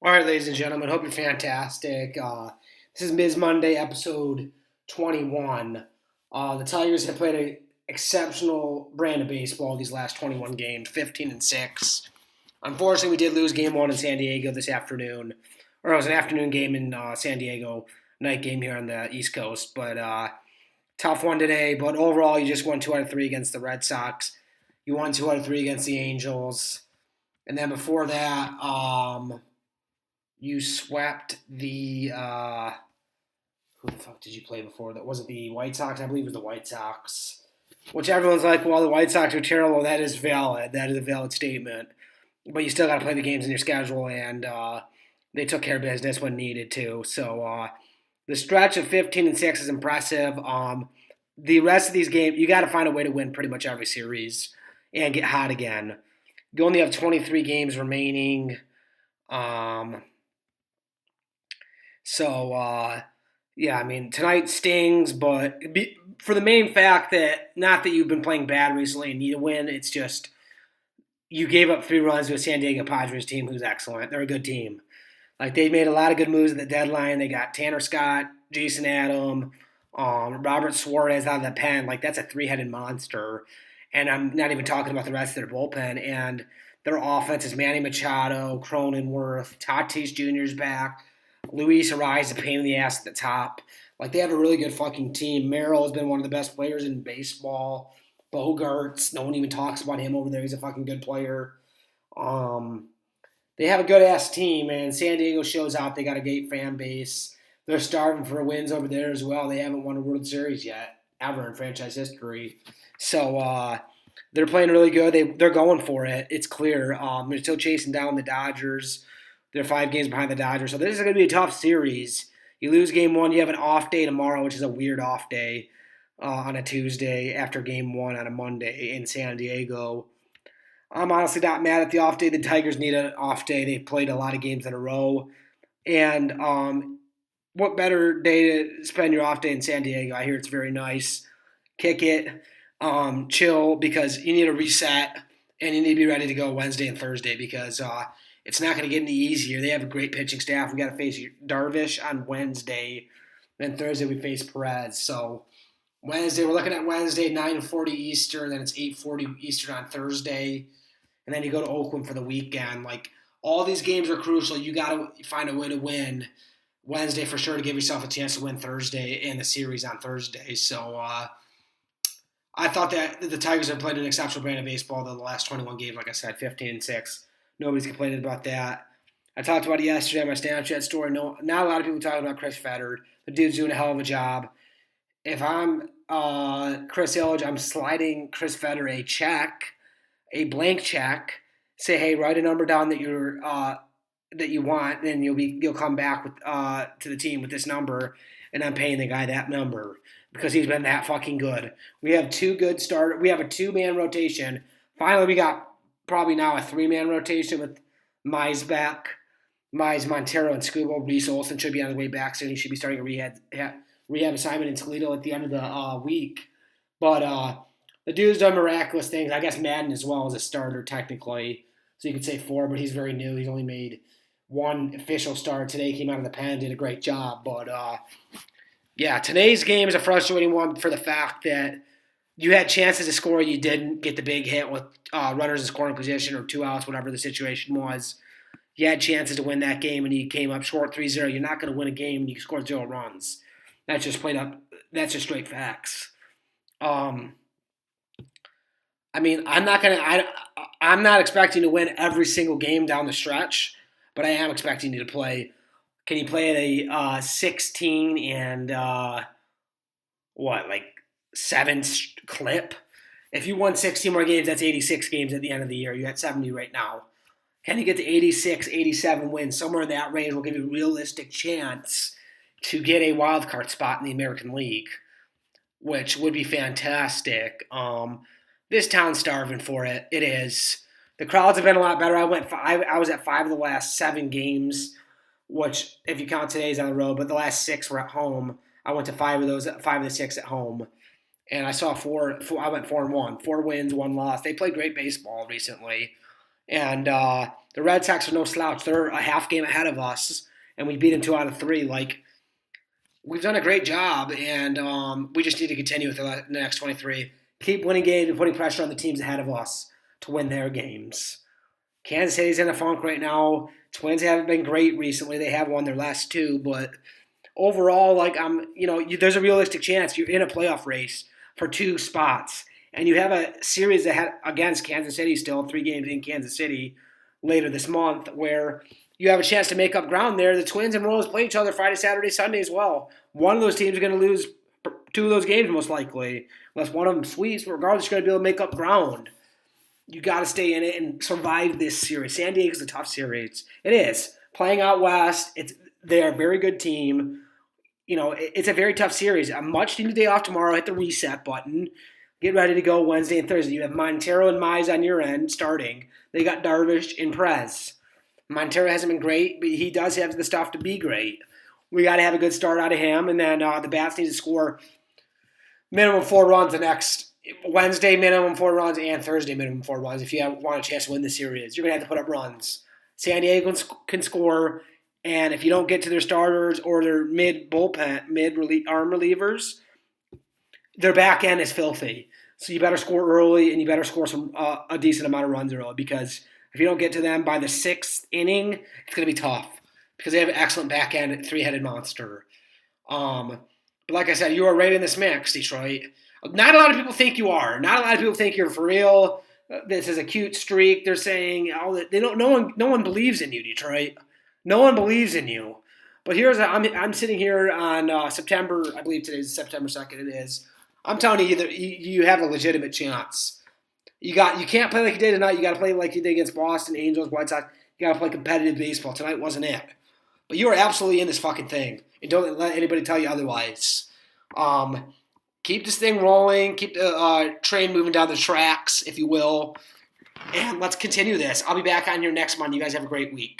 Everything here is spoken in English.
All right, ladies and gentlemen, hope you're fantastic. This is Miz Monday, episode 21. The Tigers have played an exceptional brand of baseball these last 21 games, 15-6. Unfortunately, we did lose game one in San Diego this afternoon, or it was an afternoon game in San Diego, night game here on the East Coast. But tough one today. But overall, you just won 2 out of 3 against the Red Sox. You won 2 out of 3 against the Angels. And then before that, you swept the who the fuck did you play before that? Was it the White Sox? I believe it was the White Sox. Which everyone's like, well, the White Sox are terrible. That is valid. That is a valid statement. But you still got to play the games in your schedule, and they took care of business when needed to. So the stretch of 15-6 is impressive. The rest of these games, you got to find a way to win pretty much every series and get hot again. You only have 23 games remaining. Yeah, I mean, tonight stings, but for the main fact that not that you've been playing bad recently and need a win, it's just you gave up 3 runs to a San Diego Padres team who's excellent. They're a good team. Like, they made a lot of good moves at the deadline. They got Tanner Scott, Jason Adam, Robert Suarez out of the pen. Like, that's a three-headed monster. And I'm not even talking about the rest of their bullpen. And their offense is Manny Machado, Cronenworth, Tatis Jr.'s back. Luis Ariz, a pain in the ass at the top. Like, they have a really good fucking team. Merrill has been one of the best players in baseball. Bogarts, no one even talks about him over there. He's a fucking good player. They have a good-ass team, and San Diego shows out. They got a great fan base. They're starving for wins over there as well. They haven't won a World Series yet, ever in franchise history. So they're playing really good. They're going for it. It's clear. They're still chasing down the Dodgers. They're 5 games behind the Dodgers. So this is going to be a tough series. You lose game one, you have an off day tomorrow, which is a weird off day on a Tuesday after game one on a Monday in San Diego. I'm honestly not mad at the off day. The Tigers need an off day. They've played a lot of games in a row. And what better day to spend your off day in San Diego? I hear it's very nice. Kick it, chill, because you need a reset, and you need to be ready to go Wednesday and Thursday because it's not going to get any easier. They have a great pitching staff. We got to face Darvish on Wednesday. Then Thursday we face Perez. So Wednesday, we're looking at Wednesday, 9:40 Eastern. Then it's 8:40 Eastern on Thursday. And then you go to Oakland for the weekend. Like, all these games are crucial. You got to find a way to win Wednesday for sure to give yourself a chance to win Thursday and the series on Thursday. So I thought that the Tigers have played an exceptional brand of baseball the last 21 games. Like I said, 15-6. Nobody's complaining about that. I talked about it yesterday on my Snapchat story. No, not a lot of people talking about Chris Fetter. The dude's doing a hell of a job. If I'm Chris Ilge, I'm sliding Chris Fetter a check, a blank check. Say, hey, write a number down that you want, and you'll come back with to the team with this number, and I'm paying the guy that number because he's been that fucking good. We have 2 good starters. We have a 2-man rotation. Finally, we got probably now a 3-man rotation with Mize back. Mize, Montero, and Scuba. Reese Olson should be on the way back soon. He should be starting a rehab assignment in Toledo at the end of the week. But the dude's done miraculous things. I guess Madden as well as a starter technically. So you could say 4, but he's very new. He's only made 1 official start today. He came out of the pen, did a great job. But yeah, today's game is a frustrating one for the fact that you had chances to score. You didn't get the big hit with runners in scoring position or 2 outs, whatever the situation was. You had chances to win that game, and you came up short 3-0. You're not going to win a game when you scored 0 runs. That's just that's just straight facts. I mean, I'm not expecting to win every single game down the stretch, but I am expecting you to play. Can you play at a 16 and 7 clip? If you won 16 more games, that's 86 games at the end of the year. You're at 70 right now. Can you get to 86, 87 wins? Somewhere in that range will give you a realistic chance to get a wild card spot in the American League, which would be fantastic. This town's starving for it. It is. The crowds have been a lot better. I was at 5 of the last 7 games, which, if you count today's on the road, but the last 6 were at home. I went to 5 of the 6 at home. And I saw 4. I went 4-1. 4 wins, 1 loss. They played great baseball recently. And The Red Sox are no slouch. They're a half game ahead of us, and we beat them 2 out of 3. Like, we've done a great job, and we just need to continue with the next 23. Keep winning games and putting pressure on the teams ahead of us to win their games. Kansas City's in a funk right now. Twins haven't been great recently. They have won their last 2, but overall, like there's a realistic chance you're in a playoff race for 2 spots, and you have a series ahead against Kansas City still, 3 games in Kansas City later this month, where you have a chance to make up ground there. The Twins and Royals play each other Friday, Saturday, Sunday as well. One of those teams is going to lose 2 of those games most likely, unless one of them sweeps. But regardless, you're going to be able to make up ground. You got to stay in it and survive this series. San Diego's a tough series. It is. Playing out west, they're a very good team. It's a very tough series. A much needed day off tomorrow. Hit the reset button. Get ready to go Wednesday and Thursday. You have Montero and Mize on your end starting. They got Darvish and Perez. Montero hasn't been great, but he does have the stuff to be great. We got to have a good start out of him, and then the Bats need to score minimum 4 runs the next Wednesday, minimum 4 runs, and Thursday, minimum 4 runs if you want a chance to win the series. You're going to have to put up runs. San Diego can score, and if you don't get to their starters or their mid-arm relievers, their back end is filthy. So you better score early, and you better score a decent amount of runs early, because if you don't get to them by the 6th inning, it's going to be tough because they have an excellent back end, 3-headed monster. But like I said, you are right in this mix, Detroit. Not a lot of people think you are. Not a lot of people think you're for real. This is a cute streak. They're saying all that. They don't. No one believes in you, Detroit. No one believes in you. But I'm sitting here on September. I believe today's September 2nd. It is. I'm telling you that you have a legitimate chance. You can't play like you did tonight. You got to play like you did against Boston, Angels, White Sox. You got to play competitive baseball. Tonight wasn't it. But you are absolutely in this fucking thing, and don't let anybody tell you otherwise. Keep this thing rolling. Keep the train moving down the tracks, if you will. And let's continue this. I'll be back on here next Monday. You guys have a great week.